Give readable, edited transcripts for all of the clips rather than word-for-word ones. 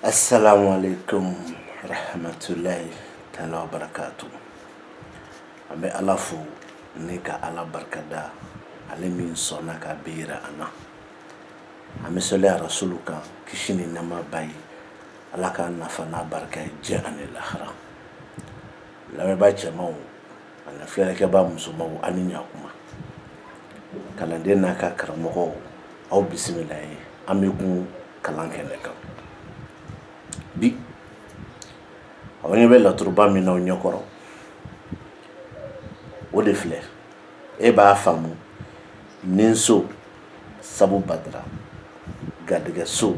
Assalamualaikum rahmatullahi ta'ala wa barakatuh. Ambe alafu nika ala barkada ale min sona ka bira ana. Ambe sole rasuluka kishini nama bayi alaka nafa na barka jani lahara. Lame ba chamau ana fiala ke ba musumau aninya kuma. Kala dena ka karamoko au bismillah ambe ku kalanke leka. Bi awon be la turba mi na onyokoro o de fle e ba famu ninso sabu badra gadga so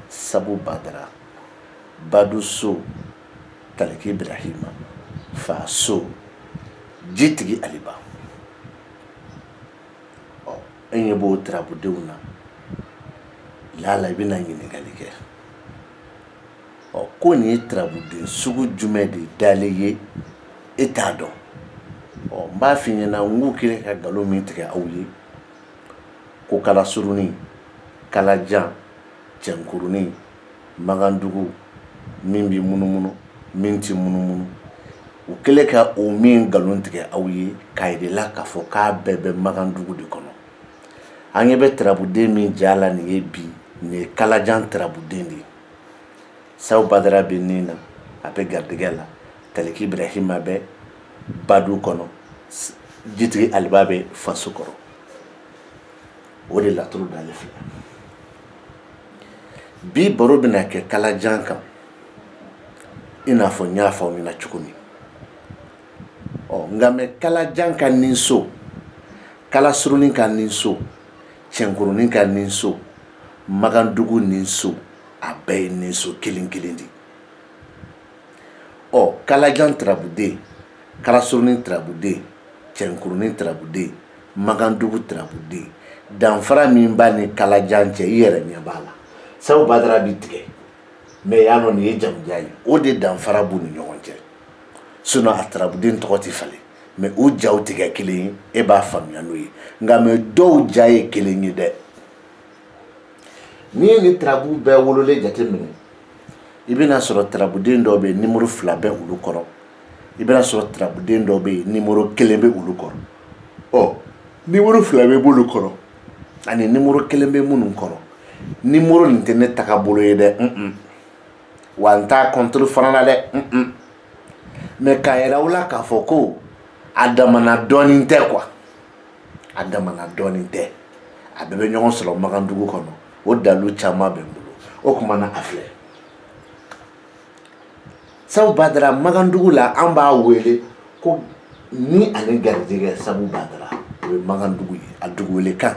sabu badra badu so taliki ibrahima fa so jitigi aliba o enye bo trabu deuna lala bina ngini galike o ko ni trabu de sugu jume de daliye etado o mba finye na ngu kire ka galo mi tige awye ko kala suruni kala jan jankuruni magandugu mimbi munumunu minti munumunu o kele ka o min galon tige awye kayde la ka fo ka bebe magandugu de kono anye be trabu de mi jala ni ebi ni kala jan trabu de ni saw badara benina ape gardigala taliki ibrahima be badu kono jitri albabe fasukoro wodi la turu dale fi bi borobina ke kala janka ina fo nyafa mina chukuni o ngame kala janka ninso kala suruni kan ninso chenkuruni kan ninso magandugu ninso abe ninso kilindi o kala jan trabude kala suruni trabude chenkuruni trabude magandugu trabude danfara min ba ni kala janche yere nya bala saw badara bitige me yano ni jam jayi o de danfara bu ni nyonje suno atrabude tokoti fale me o jawtige kilin e ba famya noyi ngame do jaye kilin de ni trabu be wolole jatemene ibina soro trabu den do be numéro fla be ulu koro ibina soro trabu den do be numéro kelembe ulu koro o numéro fla be bulu koro ani numéro kelembe munun koro numéro internet takabolo yede wanta contre franala de me kayela wala ka foko adamana doninte quoi adamana doninte abebe nyon solo magandugu kono o dalu chama bembulu o kuma na afle sabu badara magandugu la amba wele ko ni ani garjige sabu badara o magandugu adugu wele kan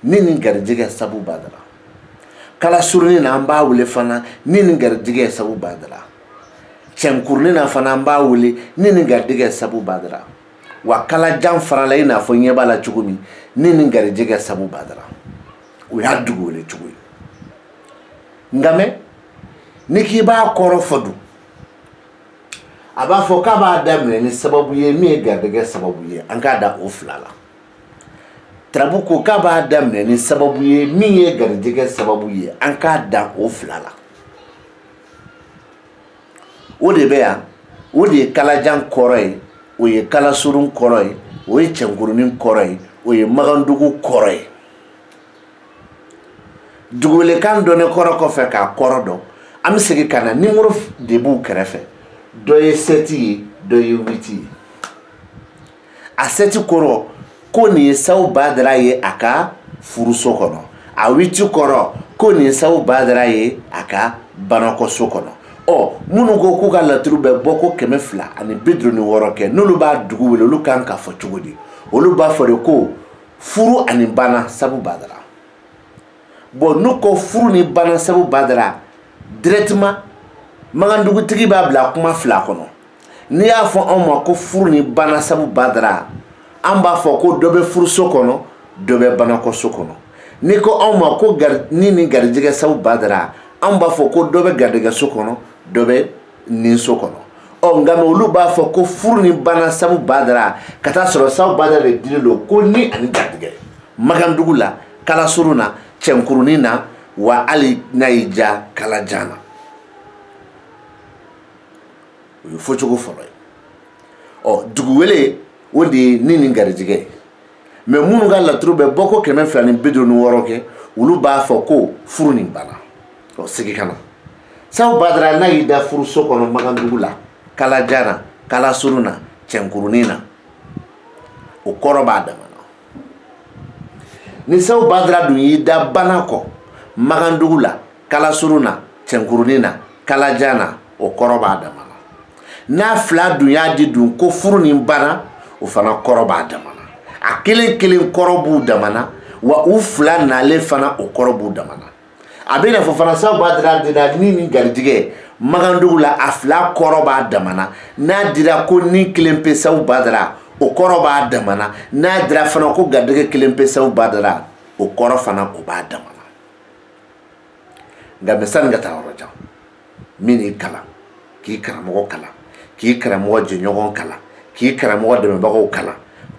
ni garjige sabu badara kala surni na amba wele fana ni garjige sabu badara chemkurni na fana amba wele ni garjige sabu badara wa kala jam farala ina fo nyebala chugumi ni garjige sabu badara o ya dugu le chugu ngame niki ba koro fodu aba fo ka ba damne ni sababu ye mi gadege sababu ye anka da oflala trabuko ka ba damne ni sababu ye mi ye gadege sababu ye anka da oflala o de be ya o de kala jan koroi o ye kala surun koroi o ye chengurunin koroi o ye magandugu koroi dugule kan donné koro ko fe ka koro do am sigi kana numéro de bu krefe do ye 7 do ye 8 a 7 koro ko ni saw badra ye aka furuso kono a 8 koro ko ni saw badra ye aka banako sokono o munu go ku ga la trube boko kemefla ani bidru ni woroke nulu ba dugu wele lu kan ka fo tugudi olu ba fore ko furu ani bana sabu badra bon nous ko furu ni bana sabu badara directement magandugu tigi ba bla kuma fla kono ni ya fo on ma ko furu ni bana sabu badara amba fo ko dobe furu sokono dobe bana ko sokono ni ko on ma ko ni garjige sabu badara amba fo ko dobe garjige sokono dobe ni sokono o ngame ulu ba fo ko furu ni bana sabu badara kata soro sabu badara dililo ko ni ani garjige magandugu la kala suruna chenkurunina wa ali naija kalajana o ye fɔcogo fɔlɔ ye dugu wele o de ye ni nin garijɛgɛ mais minnu ka laturu bɛ bɔ ko 256 kɛ olu b'a fɔ ko furu nin banna sigi ka na sabu Badara n'a y'i da furuso kɔnɔ Magandugu la Kalajan na Kalasurun na Cɛnkurunin na o kɔrɔ b'a dama na ni sabu Badara dun y'i da bana kɔ Magandugu la Kalasurun na Cɛnkurunin na Kalajan na o kɔrɔ b'a dama na n'a fila dun y'a di dun ko furu nin banna o fana kɔrɔ b'a dama na a kelen kelen kɔrɔ b'u dama na wa u fila nalen fana o kɔrɔ b'u dama na a bɛ na fɔ fana sabu Badara dira ni nin garijɛgɛ Magandugu la a fila kɔrɔ b'a dama na n'a dira ko ni kelen pe sabu Badara o kɔrɔ b'a dama na n'a dira fana ko garijɛgɛ kelen pe sabu Badara o kɔrɔ fana o b'a dama na nka mɛ sani ka taa yɔrɔ jan min y'i kalan k'i karamɔgɔ kalan k'i karamɔgɔ jɛɲɔgɔn kalan k'i karamɔgɔ dɛmɛbagaw kalan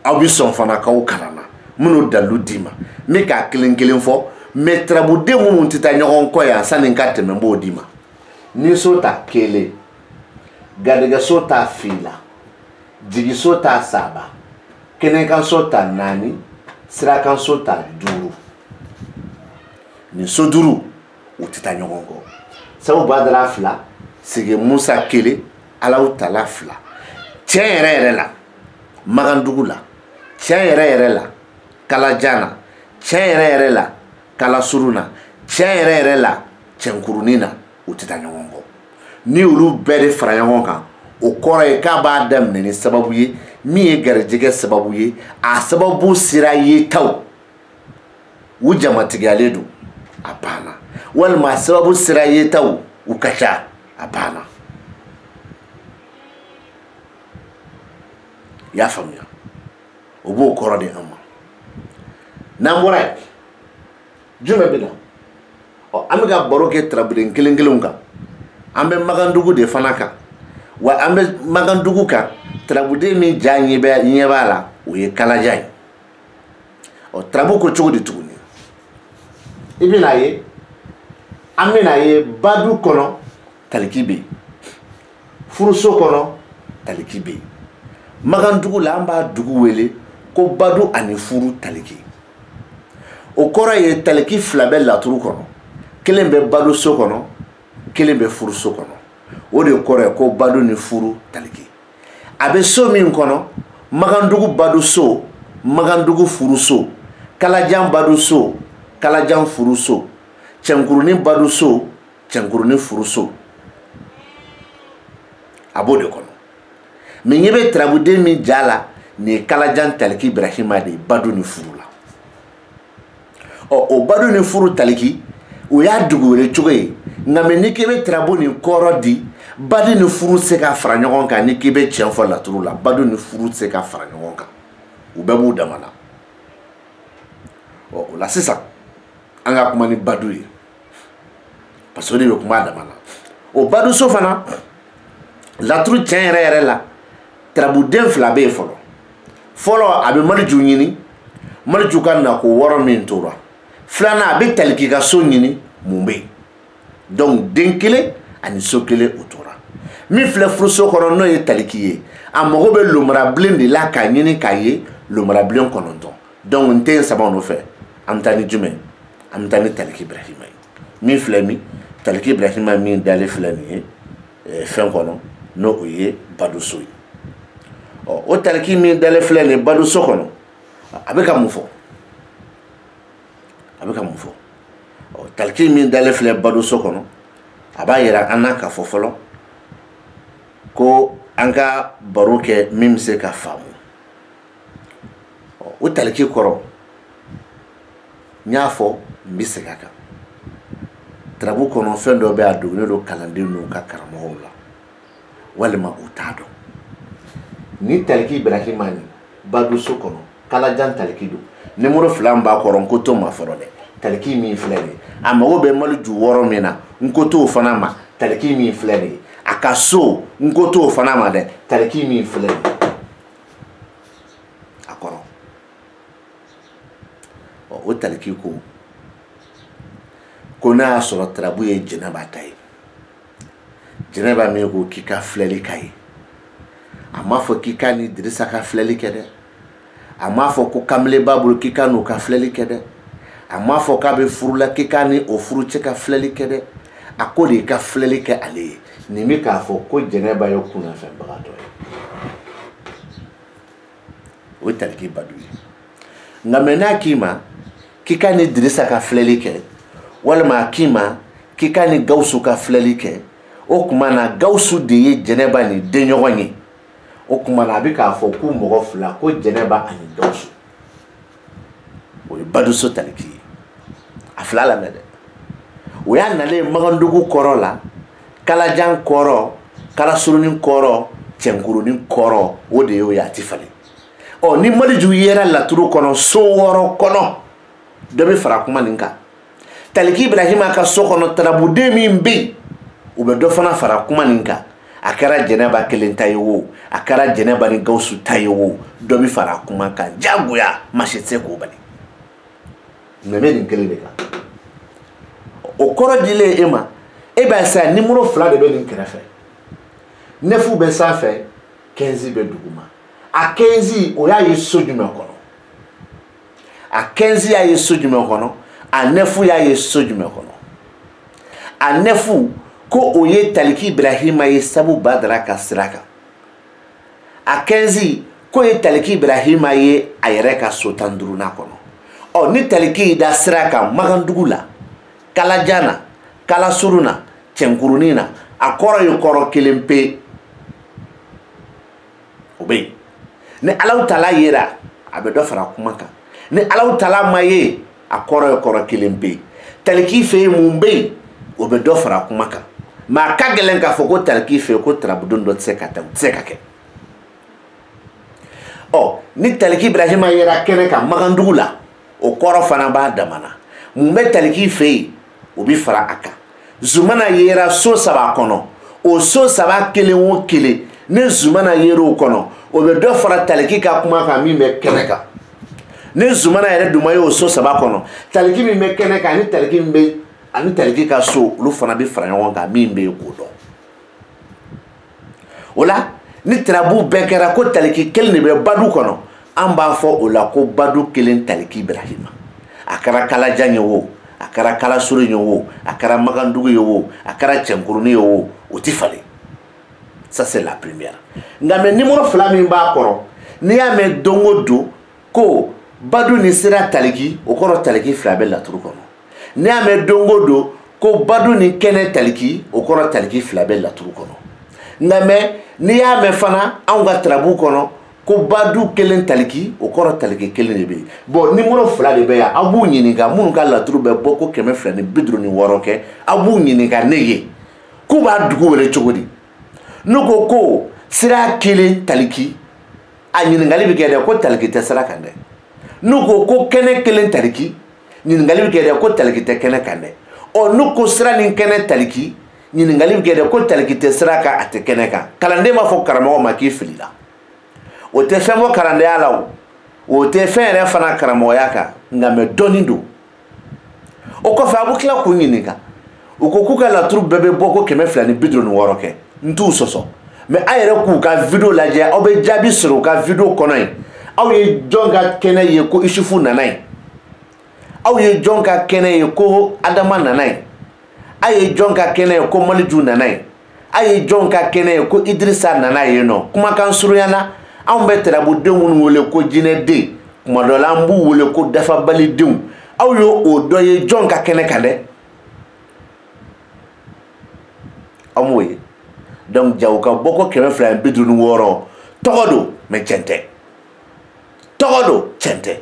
aw bɛ sɔn fana k'aw kalan na minnu dalu d'i ma n bɛ k'a kelen kelen fɔ mais tarabuden minnu tɛ taa ɲɔgɔn kɔ yan sani n ka tɛmɛ n b'o d'i ma ni so ta kelen garijɛgɛso ta fila jigiso ta saba kɛnɛkanso ta 4 sirakanso ta 5 nin so 5 u tɛ taa ɲɔgɔn kɔ sabu Badara 2 Sigi Musa 1 Alahu Tala 2 tiɲɛ yɛrɛ yɛrɛ la Magandugu la tiɲɛ yɛrɛ yɛrɛ la Kalajan na tiɲɛ yɛrɛ yɛrɛ la Kalasurun na tiɲɛ yɛrɛ yɛrɛ la Cɛnkurunin na u tɛ taa ɲɔgɔn kɔ ni olu bɛɛ de fara ɲɔgɔn kan o kɔrɔ ye k'a b'a daminɛ ni sababu ye min ye garijɛgɛ sababu ye a sababu sera yetaw u jamatigɛyalen don a banna walima a sababu sera yetaw u ka ca a banna i y'a faamuya o b'o kɔrɔ de an ma n'an bɔra yen jumɛn bɛ na an bɛ ka baro kɛ tarabuden kelen kelenw kan an bɛ Magandugu de fana kan wa an bɛ Magandugu kan tarabuden min ja ɲɛ b'a la o ye Kalajan ye tarabu ko cogo di tuguni i bɛna ye an bɛna ye badu kɔnɔ taliki bɛ yen furuso kɔnɔ taliki bɛ yen Magandugu la an b'a dugu wele ko badu ani furu taliki o kɔrɔ ye taliki 2 bɛ laturu kɔnɔ kelen bɛ badu so kɔnɔ kelen bɛ furu so kɔnɔ o de kɔrɔ ye ko badu ni furu taliki a bɛ so min kɔnɔ Magandugu badu so Magandugu furu so Kalajan badu so Kalajan furu so Cɛnkurunin badu so Cɛnkurunin furu so a b'o de kɔnɔ mais ɲɛ bɛ tarabuden min ja la nin ye Kalajan taliki Ibrahima de ye badu ni furu la o badu ni furu taliki o y'a dugu wele cogo ye nka mɛ ni k'i bɛ tarabu ni kɔrɔ di badu ni furu se ka fara ɲɔgɔn kan ni k'i bɛ tiɲɛ fɔ laturu la badu ni furu se ka fara ɲɔgɔn kan u bɛɛ b'u dama na o la sisan an ka kuma ni badu ye parce que o de bɛ kuma a dama na o badu so fana laturu tiɲɛ yɛrɛ yɛrɛ la tarabuden 2 bɛ yen fɔlɔ a bɛ Maliju ɲini Maliju ka nako 6 min tora filanan a bɛ taliki ka so ɲini mun bɛ yen donc den kelen ani so kelen o tora min filɛ furuso kɔnɔ n'o ye taliki ye a mago bɛ lomarabilen de la k'a ɲini k'a ye lomarabilen 9 donc n tɛ saba nɔfɛ an bɛ taa ni jumɛn an bɛ taa ni taliki Ibrahima ye min filɛ min taliki Ibrahima min dalen filɛ nin ye fɛn kɔnɔ n'o o ye badu so ye o taliki min dalen filɛ nin ye badu so kɔnɔ a bɛ ka mun fɔ taliki min dalen filɛ badu so kɔnɔ a b'a yira an na k'a fɔ fɔlɔ ko an ka baro kɛ min bɛ se ka faamu o taliki kɔrɔ n y'a fɔ n bɛ segin a kan tarabu kɔnɔ fɛn dɔ bɛ a dogolen don kalanden n'u ka karamɔgɔw la walima u t'a dɔn ni taliki Ibrahima ni badu so kɔnɔ Kalajan taliki don numéro 2 b'a kɔrɔ n ko to ma fɔlɔ dɛ taliki min filɛ nin ye a mago bɛ Maliju 6 min na n ko t'o fana ma taliki min filɛ nin ye a ka so n ko t'o fana ma dɛ taliki min filɛ nin ye a kɔrɔ o taliki ko n'a y'a sɔrɔ tarabu ye jɛnɛba ta ye jɛnɛba min ko k'i ka filɛli ka ye a m'a fɔ k'i ka ni Dirisa ka filɛli kɛ dɛ a m'a fɔ ko kamalen b'a bolo k'i ka n'o ka filɛli kɛ dɛ a m'a fɔ k'a bɛ furu la k'i ka ni o furu cɛ ka filɛli kɛ dɛ a ko de ka filɛli kɛ ale ye nin bɛ k'a fɔ ko jɛnɛba ye kunnafɛnbagatɔ ye o ye Taliki Badu ye nka mɛ n'a k'i ma k'i ka ni Dirisa ka filɛli kɛ walima a k'i ma k'i ka ni Gawusu ka filɛli kɛ o tuma na Gawusu de ye jɛnɛba ni denɲɔgɔn ye o tuma na a bɛ k'a fɔ k'u mɔgɔ fila ko jɛnɛba ani Gawusu o ye Baduso Taliki ye a fila lamɛn dɛ o y'a nalen Magandugu kɔrɔ la Kalajan kɔrɔ Kalasurunin kɔrɔ Cɛnkurunin kɔrɔ o de y'o ye a ti falen ni Maliju yera laturu kɔnɔ so 6 kɔnɔ dɔ bɛ fara kuma nin kan Taliki Ibrahima ka so kɔnɔ tarabuden min bɛ yen u bɛ dɔ fana fara kuma nin kan a kɛra jɛnɛba kelen ta ye o a kɛra jɛnɛba ni Gawusu ta ye o dɔ bɛ fara kuma kan jagoya maa si tɛ se k'o bali mɛ bɛ nin kelen de kan o kɔrɔ dilen e ma e b'a sa numéro 2 de bɛ nin kɛrɛfɛ 9 bɛ sanfɛ 15 bɛ duguma a 15 o y'a ye so jumɛn kɔnɔ a 15 y'a ye so jumɛn kɔnɔ a 9 y'a ye so jumɛn kɔnɔ a 9 ko o ye Taliki Ibrahima ye Sabu Badara ka sira kan a 15 ko ye Taliki Ibrahima ye a yɛrɛ ka so 15nan kɔnɔ ni Taliki da sira kan Magandugu la Kalajan na Kalasuru na Cɛnkurunin na a kɔrɔ ye kɔrɔ kelen pe o bɛ yen ni Alahu Taala yera a bɛ dɔ fara kuma kan ni Alahu Taala ma ye a kɔrɔ ye kɔrɔ kelen pe Taliki fɛ yen mun bɛ yen o bɛ dɔ fara kuma kan mɛ a ka gɛlɛn k'a fɔ ko Taliki fɛ yen ko tarabudon dɔ tɛ se ka taa o tɛ se ka kɛ ni Taliki Ibrahima yera kɛnɛ kan Magandugu la o kɔrɔ fana b'a damana mun bɛ Taliki fɛ yen o bɛ fara a kan Zumana yera so 3 kɔnɔ o so 3 kelen o kelen ni Zumana yera o kɔnɔ o bɛ dɔ fara Taliki ka kuma kan min bɛ kɛnɛ kan ni Zumana yɛrɛ duma ye o so 3 kɔnɔ Taliki min bɛ kɛnɛ kan ani Taliki ka so olu fana bɛ fara ɲɔgɔn kan min bɛ yen k'o dɔn o la ni tarabu bɛɛ kɛra ko Taliki kelen de bɛ Badu kɔnɔ an b'a fɔ o la ko Badu kelen Taliki Ibrahima a kɛra Kalajan ye o a kɛra Kalasuru ye o a kɛra Magandugu ye o a kɛra Cɛnkurunin ye o tɛ falen ça c'est la première nka mɛ numéro 2 min b'a kɔrɔ n'i y'a mɛn don o don ko Badu ni sera Taliki o kɔrɔ Taliki fila bɛ laturu kɔnɔ n'i y'a mɛn don o don ko Badu ni kɛnɛ Taliki o kɔrɔ Taliki fila bɛ laturu kɔnɔ nka mɛ n'i y'a mɛn fana anw ka tarabu kɔnɔ ko Badu kelen Taliki o kɔrɔ Taliki kelen de bɛ yen bon numéro 2 de bɛ yan aw b'u ɲininka minnu ka laturu bɛ bɔ ko 256 kɛ aw b'u ɲininka ne ye k'u b'a dugu wele cogo di n'u ko sira kelen Taliki a ɲininkali bɛ kɛ dɛ ko Taliki tɛ sira kan dɛ n'u ko kɛnɛ kelen Taliki ɲininkali bɛ kɛ dɛ ko Taliki tɛ kɛnɛ kan dɛ n'u ko sira ni kɛnɛ Taliki ɲininkali bɛ kɛ dɛ ko Taliki tɛ sira kan a tɛ kɛnɛ kan kalanden b'a fɔ karamɔgɔ ma k'i filila o tɛ fɛn fɔ kalandenya la o tɛ fɛn yɛrɛ fana karamɔgɔya kan nka mɛ dɔɔnin don o kɔfɛ a bɛ tila k'u ɲininka u ko k'u ka laturu bɛɛ bɛ bɔ ko 256 kɛ n t'u sɔsɔ mɛ a yɛrɛ k'u ka video lajɛ aw bɛ jaabi sɔrɔ u ka video kɔnɔ yen aw ye jɔn ka kɛnɛ ye ko Isufu nana yen aw ye jɔn ka kɛnɛ ye ko Adama nana yen a ye jɔn ka kɛnɛ ye ko Maliju nana yen a ye jɔn ka kɛnɛ ye ko Idrisa nana yen nɔ kumakan surunyana anw bɛ tarabudenw minnu wele ko jinɛden kuma dɔ la an b'u wele ko dafabalidenw aw ye o dɔ ye jɔn ka kɛnɛ kan dɛ aw m'o ye donc jago ka bɔ ko 256 tɔgɔ don mɛ tiɲɛ tɛ tɔgɔ don tiɲɛ tɛ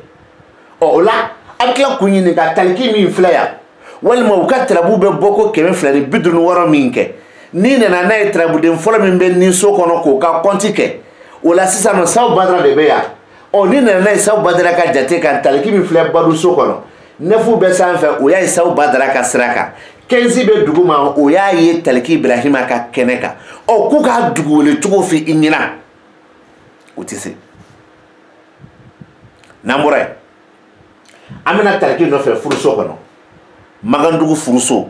o la a bɛ tila k'u ɲininka Taliki min filɛ yan walima u ka tarabu bɛ bɔ ko 256 min kɛ n'i nana n'a ye tarabuden fɔlɔ min bɛ nin so kɔnɔ k'o ka kɔnti kɛ o la sisan nɔ Sabu Badara de bɛ yan n'i nana n'a ye Sabu Badara ka jate kan Taliki min filɛ Badu so kɔnɔ 9 bɛ sanfɛ o y'a ye Sabu Badara ka sira kan 15 bɛ duguma o y'a ye Taliki Ibrahima ka kɛnɛ kan k'u ka dugu wele cogo f'i ɲɛna o tɛ se n'an bɔra yen an bɛna Taliki nɔfɛ furuso kɔnɔ Magandugu furuso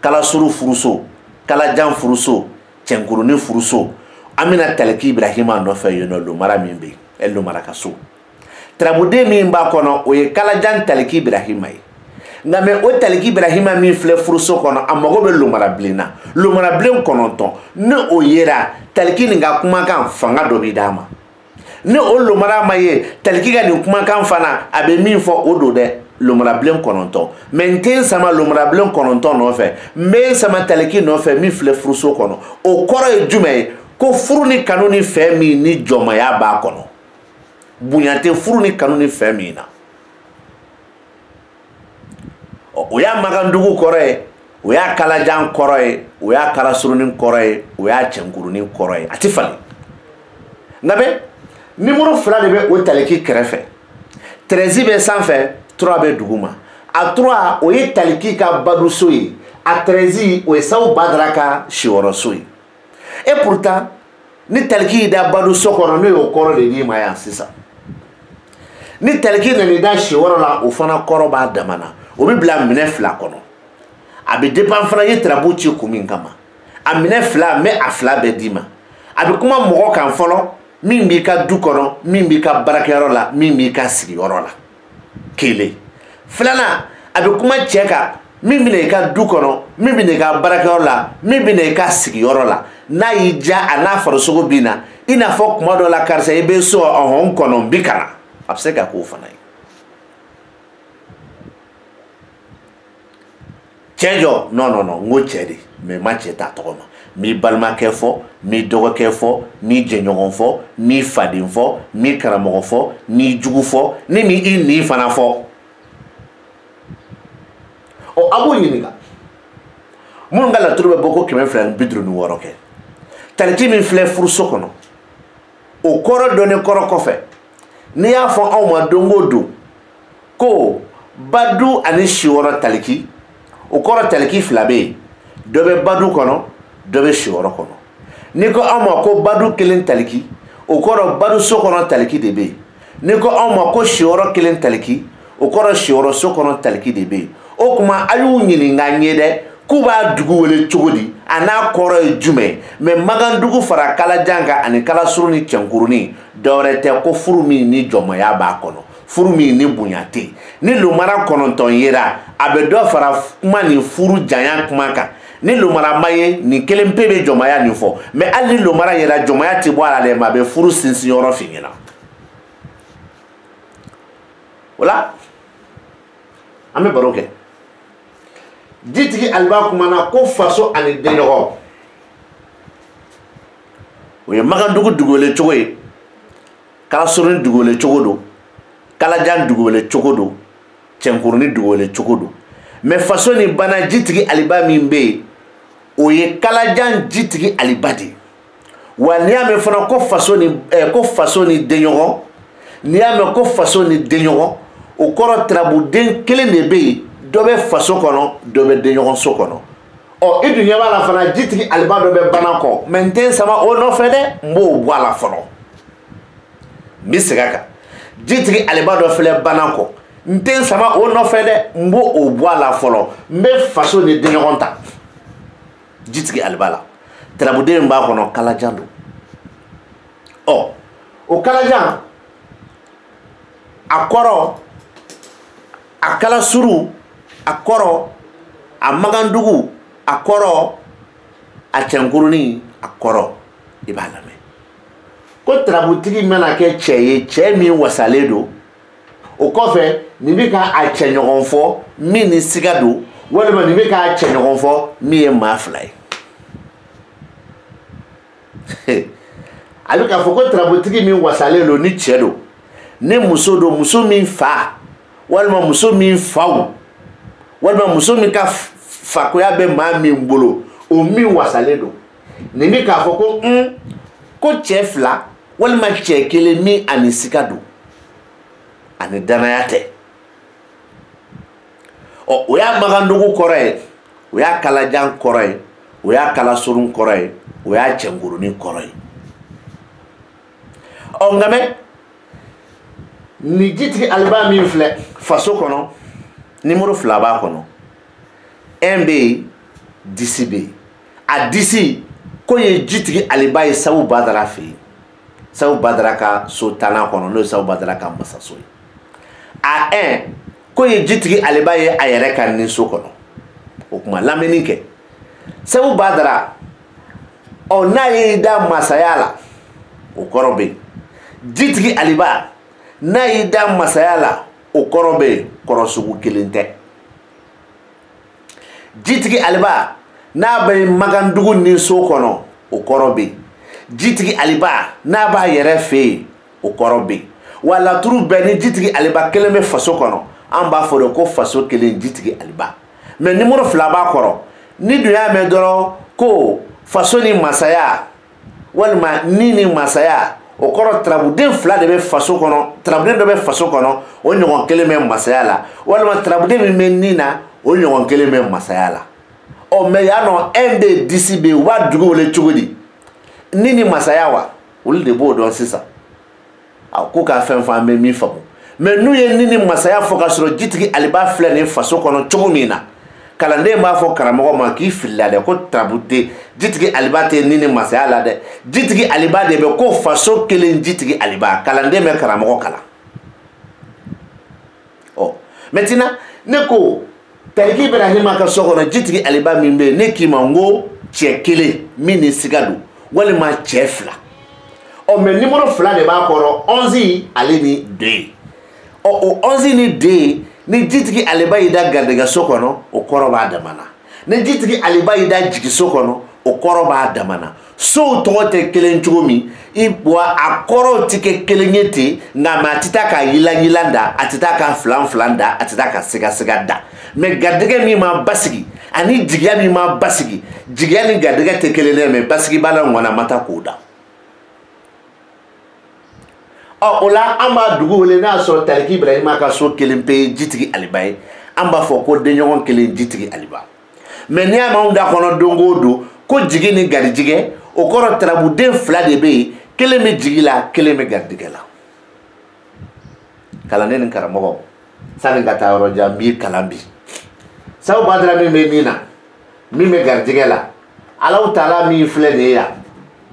Kalasuru furuso Kalajan furuso cɛnkurunin furuso an bɛna taliki Ibrahima nɔfɛ yen nɔ lomara min bɛ yen lomara ka so tarabuden min b'a kɔnɔ o ye kalajan taliki Ibrahima ye nka mɛ o taliki Ibrahima min filɛ furuso kɔnɔ a mago bɛ lomarabilen na lomarabilen 9 ni o yera taliki nin ka kumakan fanga dɔ bɛ d'a ma ni o lomara ma ye taliki ka nin kumakan fana a bɛ min fɔ o do dɛ lomarabilen 9 mɛ n tɛ sama lomarabilen 9 nɔfɛ n bɛ sama taliki nɔfɛ min filɛ furuso kɔnɔ o kɔrɔ ye jumɛn ye ko furu ni kanu ni fɛn min ni jɔnmaya b'a kɔnɔ bonya tɛ furu ni kanu ni fɛn min na o y'a magandugu kɔrɔ ye o y'a kalajan kɔrɔ ye o y'a kalasurunin kɔrɔ ye o y'a cɛnkurunin kɔrɔ ye a tɛ falen nka bɛ numéro 2 de bɛ o taliki kɛrɛfɛ 13 bɛ sanfɛ 3 bɛ duguma a 3 o ye taliki ka baduso ye a 13 o ye Sawu Badara ka siyɔrɔso ye et pourtant ni taliki y'i da baduso kɔnɔ n'o y'o kɔrɔ de d'i ma yan sisan ni taliki nan'i da siyɔrɔ la o fana kɔrɔ b'a dama na o bɛ bila minɛ 2 kɔnɔ a bɛ dépend fana ye tarabu ci kun min kama a minɛ 2 mɛ a 2 bɛɛ d'i ma a bɛ kuma mɔgɔ kan fɔlɔ min b'i ka du kɔnɔ min b'i ka baarakɛyɔrɔ la min b'i ka sigiyɔrɔ la kelen filanan a bɛ kuma cɛ kan min bɛna i ka du kɔnɔ min bɛna i ka baarakɛyɔrɔ la min bɛna i ka sigiyɔrɔ la n'a y'i diya a n'a farisogo b'i na i n'a fɔ kuma dɔ la karisa i bɛ so ɔhɔn n kɔnɔ n bi kana a bɛ se ka k'o fana ye cɛ jɔ non n ko cɛ de mais ma cɛ t'a tɔgɔ ma m'i balimakɛ fɔ m'i dɔgɔkɛ fɔ m'i jɛɲɔgɔn fɔ m'i faden fɔ m'i karamɔgɔ fɔ m'i jugu fɔ ni m'i nin fana fɔ ɔ a b'o ɲininka minnu ka laturu bɛ bɔ ko 256 kɛ taliki min filɛ furuso kɔnɔ o kɔrɔ dɔnni kɔrɔ kɔfɛ n'i y'a fɔ anw ma don o don ko badu ani siyɔrɔ taliki o kɔrɔ taliki 2 bɛ yen dɔ bɛ badu kɔnɔ dɔ bɛ siyɔrɔ kɔnɔ n'i ko anw ma ko badu 1 taliki o kɔrɔ badu so kɔnɔ taliki de bɛ yen n'i ko anw ma ko siyɔrɔ 1 taliki o kɔrɔ siyɔrɔ so kɔnɔ taliki de bɛ yen o tuma a y'u ɲininka n ye dɛ k'u b'a dugu wele cogo di a n'a kɔrɔ ye jumɛn mɛ magandugu fara kalajan kan ani kalasuru ni cɛnkurunin dɔwɛrɛ tɛ ko furu min ni jɔnmaya b'a kɔnɔ furu min ni bonya tɛ ni lomara 9 yera a bɛ dɔ fara kuma ni furu janya kuma kan ni lomara ma ye nin kelen pe bɛ jɔnmaya nin fɔ mɛ hali ni lomara yera jɔnmaya tɛ bɔ a la dɛ mɛ a bɛ furu sinsin yɔrɔ f'i ɲɛna o la an bɛ baro kɛ jitigi Aliba kumana ko faso ani denɲɔgɔn o ye magandugu dugukolo cogo ye kalasurunin dugukolo cogo don kalajan dugukolo cogo don cɛnkurunin dugukolo cogo don mɛ faso ni bana jitigi Aliba min bɛ yen o ye kalajan jitigi Aliba de wa n'i y'a mɛn fana ko faso ni denɲɔgɔn n'i y'a mɛn ko faso ni denɲɔgɔn o kɔrɔ tarabuden kelen de bɛ yen dɔ bɛ faso kɔnɔ dɔ bɛ denɲɔgɔn so kɔnɔ ɔ i dun ɲɛ b'a la fana jitigi Aliba dɔ bɛ bana kɔ mɛ n tɛ sama o nɔfɛ dɛ n b'o bɔ a la fɔlɔ n bɛ segin a kan jitigi Aliba dɔ filɛ bana kɔ n tɛ sama o nɔfɛ dɛ n b'o bɔ a la fɔlɔ n bɛ faso ni denɲɔgɔn ta jitigi Aliba la tarabuden min b'a kɔnɔ kalajan don ɔ o kalajan a kɔrɔ a kalasuru a kɔrɔ a magandugu a kɔrɔ a cɛnkurunin a kɔrɔ i b'a lamɛn ko tarabutigi mana kɛ cɛ ye cɛ min wasalen don o kɔfɛ nin bɛ ka a cɛɲɔgɔn fɔ min ni siga don walima nin bɛ ka a cɛɲɔgɔn fɔ min ye maa 2 ye a bɛ k'a fɔ ko tarabutigi min wasalen don ni cɛ don ni muso don muso min fa walima muso min faw walima muso min ka fakoya bɛ maa min bolo o min wasalen don nin bɛ k'a fɔ ko cɛ 2 walima cɛ 1 min ani siga don ani danaya tɛ ɔ o y'a magandugu kɔrɔ ye o y'a kalajan kɔrɔ ye o y'a kalasurun kɔrɔ ye o y'a cɛnkurunin kɔrɔ ye ɔ nka mɛ ni jitigi Aliba min filɛ faso kɔnɔ numéro 2 b'a kɔnɔ 1 bɛ yen 10 bɛ yen a 10 ko ye jitigi aliba ye Sabu Badara fe Sabu Badara ka so tana kono no Sabu Badara ka masaso ye a 1 ko ye jitigi aliba ye a yɛrɛ ka nin so kono o kuma lamɛnni kɛ Sabu Badara n'a ye da masaya la o kɔrɔ bɛ jitigi aliba n'a ye da masaya la o kɔrɔ bɛ kɔrɔ sugu kelen tɛ jitigi aliba n'a bɛ Magandugu ni so kɔnɔ o kɔrɔ bɛ jitigi aliba n'a b'a yɛrɛ fɛ yen o kɔrɔ bɛ wa laturu bɛɛ ni jitigi aliba kelen bɛ faso kɔnɔ an b'a fɔ de ko faso kelen jitigi aliba mais numéro 2 b'a kɔrɔ ni dun y'a mɛn dɔrɔn ko faso ni masaya walima ni masaya o kɔrɔ tarabuden 2 de bɛ faso kɔnɔ tarabuden dɔ bɛ faso kɔnɔ o ɲɔgɔn kelen bɛ masaya la walima tarabuden min bɛ nin na o ɲɔgɔn kelen bɛ masaya la mais yan nɔ 1 2 10 bɛ u b'a dugu wele cogo di ni masaya wa olu de b'o dɔn sisan ko ka fɛn fɔ an bɛ min faamu mais n'u ye ni masaya fɔ ka sɔrɔ jitigi aliba filɛ nin faso kɔnɔ cogo min na kalanden b'a fɔ karamɔgɔ ma k'i filila dɛ ko tarabuden jitigi aliba tɛ ni masaya la dɛ jitigi aliba de bɛ ko faso kelen jitigi aliba kalanden bɛ karamɔgɔ kalan maintenant ne ko Tariki Ibrahima ka so kɔnɔ jitigi aliba min bɛ ne k'i ma n ko cɛ kelen min ni siga don walima cɛ 2 mais numéro 2 de b'a kɔrɔ 11 ale ni 2 o 11 ni 2 ni jitigi aliba y'i da garijɛgɛ so kɔnɔ o kɔrɔ b'a damana ni jitigi aliba y'i da jigi so kɔnɔ o kɔrɔ b'a damana sow tɔgɔ tɛ kelen cogo min wa a kɔrɔw tɛ kɛ kelen ye ten nka a tɛ taa ka yilan da a tɛ taa ka filan da a tɛ taa ka siga da mais garijɛgɛ min ma basigi ani jigiya min ma basigi jigiya ni garijɛgɛ tɛ kelen dɛ mais basigi b'a la ŋɔna ma taa k'o da o la an b'a dugu wele n'a sɔrɔ Tariki Ibrahima ka so kelen pe jitigi aliba ye an b'a fɔ ko denɲɔgɔn kelen jitigi aliba mais n'i y'a mɛn anw da kɔnɔ don o don ko jigi ni garijɛgɛ o kɔrɔ tarabuden 2 de bɛ yen kelen bɛ jigi la kelen bɛ garijɛgɛ la kalanden ni karamɔgɔ sani ka taa yɔrɔ jan n b'i kalan bi Sabu Badara min bɛ nin na min bɛ garijɛgɛ la Alahu Taala min filɛ nin ye yan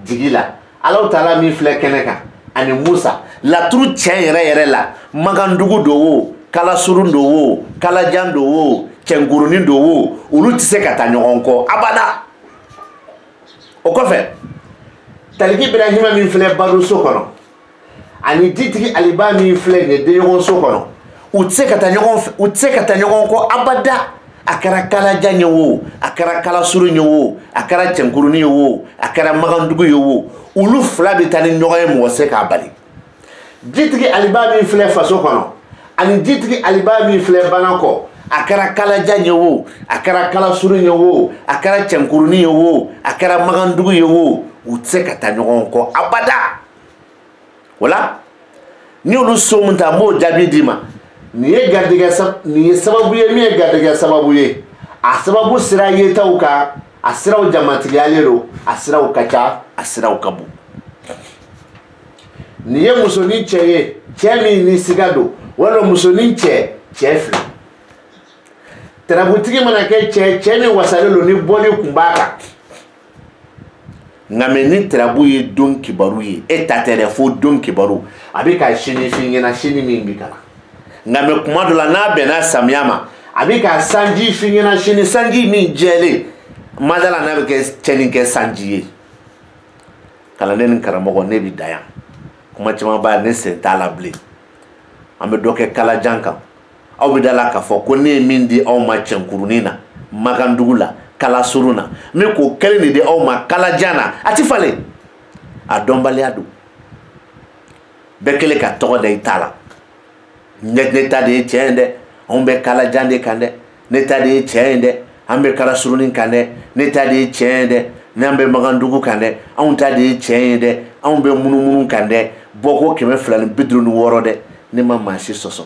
jigi la Alahu Taala min filɛ kɛnɛ kan ani Musa laturu tiɲɛ yɛrɛ la Magandugu do o Kalasurun do o Kalajan do o Cɛnkurunin do o olu tɛ se ka taa ɲɔgɔn kɔ abada o kɔfɛ Tariki Ibrahima min filɛ baro so kɔnɔ ani jitigi aliba min filɛ nin ye denɲɔgɔn so kɔnɔ u tɛ se ka taa ɲɔgɔn kɔ abada a kɛra Kalajan ye o a kɛra Kalasurun ye o a kɛra Cɛnkurunin ye o a kɛra Magandugu ye o olu 2 bɛ taa ni ɲɔgɔn ye mɔgɔ se k'a bali jitigi aliba min filɛ faso kɔnɔ ani jitigi aliba min filɛ bana kɔ a kɛra Kalajan ye o a kɛra Kalasurun ye o a kɛra Cɛnkurunin ye o a kɛra Magandugu ye o u tɛ se ka taa ɲɔgɔn kɔ abada o la ni olu so min ta n b'o jaabi d'i ma nin ye sababu ye min ye garijɛgɛ sababu ye a sababu sira yetaw kan a siraw jamatigiyalen don a siraw ka ca a siraw ka bon nin ye muso ni cɛ ye cɛ min ni siga don walima muso ni cɛ 2 tarabutigi mana kɛ cɛ min wasalen don ni bɔli kun b'a kan nka mɛ ni tarabu ye don kibaru ye e ta tɛ dɛ fo don kibaru a bɛ ka sini f'i ɲɛna sini min bɛ ka na nka mɛ kuma dɔ la n'a bɛnna samiya ma a bɛ ka sanji f'i ɲɛna sini sanji min jɛlen madala n'a bɛ kɛ cɛnni kɛ sanji ye kalanden ni karamɔgɔ ne bɛ da yan kuma caman b'a ne sen t'a la bilen an bɛ dɔ kɛ Kalajan kan aw bɛ da la k'a fɔ ko ne ye min di aw ma Cɛnkurunin na Magandugu la Kalasurun na min k'o kelen de di aw ma Kalajan na a ti falen a dɔnbaliya don bɛɛ kelen ka tɔgɔ da i ta la ne ta de ye tiɲɛ ye dɛ anw bɛ Kalajan de kan dɛ ne ta de ye tiɲɛ ye dɛ an bɛ Kalasurunin kan dɛ ne ta de ye tiɲɛ ye dɛ n'an bɛ Magandugu kan dɛ anw ta de ye tiɲɛ ye dɛ anw bɛ munumunu kan dɛ bɔko 256 dɛ ne ma maa si sɔsɔ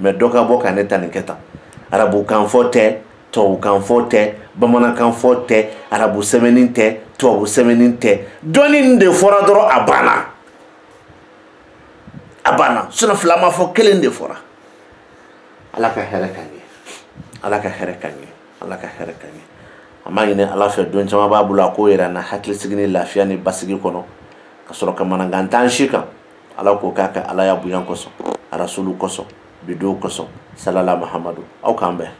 mais dɔ ka bɔ ka ne ta nin kɛ tan arabukan fɔ tɛ tubabukan fɔ tɛ bamanankan fɔ tɛ arabu sɛbɛnni tɛ tubabu sɛbɛnni tɛ dɔnni nin de fɔra dɔrɔn a banna sinon 2 ma fɔ 1 de fɔra ala ka hɛrɛ k'an ye ala ka hɛrɛ k'an ye ala ka hɛrɛ k'an ye ama ɲini ala fɛ don caman b'a bolo a ko yɛrɛ na hakili sigi ni lafiya ni basigi kɔnɔ ka sɔrɔ ka manangan t'an si kan ala k'o k'a kɛ ala ya bonya kosɔn a rasulu kosɔn bidow kosɔn salala mahamadu aw k'an bɛn